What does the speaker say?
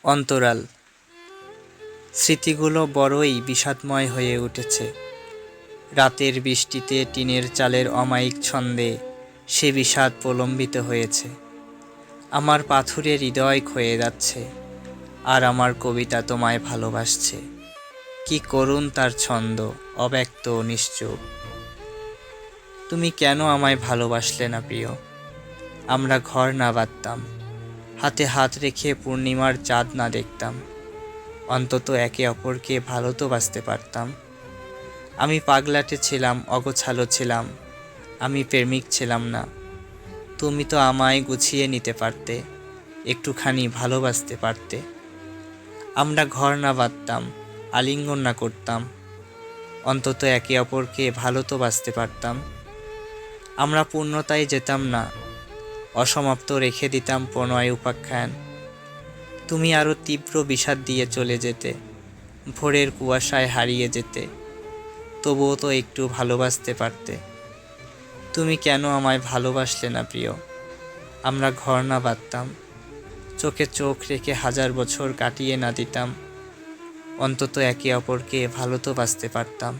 অন্তরাল। স্মৃতিগুলো বড়ই বিষাদময় হয়ে উঠেছে। রাতের বৃষ্টিতে টিনের চালের অমায়িক ছন্দে সে বিষাদ প্রলম্বিত হয়েছে। আমার পাথুরে হৃদয় ক্ষয়ে যাচ্ছে, আর আমার কবিতা তোমায় ভালোবাসছে। কি করুণ তার ছন্দ, অব্যক্ত ও নিশ্চুপ। তুমি কেন আমায় ভালোবাসলে না প্রিয়? আমরা ঘর না বাঁধতাম, হাতে হাত রেখে পূর্ণিমার চাঁদ না দেখতাম, অন্তত একে অপরকে ভালো তো বাসতে পারতাম। আমি পাগলাটে ছিলাম, অগোছালো ছিলাম, আমি প্রেমিক ছিলাম না। তুমি তো আমায় গুছিয়ে নিতে পারতে, একটুখানি ভালোবাসতে পারতে। আমরা ঘর না বাঁধতাম, আলিঙ্গন না করতাম, অন্তত একে অপরকে ভালো তো বাসতে পারতাম। আমরা পূর্ণতায় যেতাম না, অসমাপ্ত রেখে দিতাম প্রণয় উপাখ্যান। তুমি আরও তীব্র বিষাদ দিয়ে চলে যেতে, ভোরের কুয়াশায় হারিয়ে যেতে, তবুও তো একটু ভালোবাসতে পারতে। তুমি কেন আমায় ভালোবাসলে না প্রিয়? আমরা ঘর না বাঁধতাম, চোখে চোখ রেখে হাজার বছর কাটিয়ে না দিতাম, অন্তত একে অপরকে ভালো তো বাসতে পারতাম।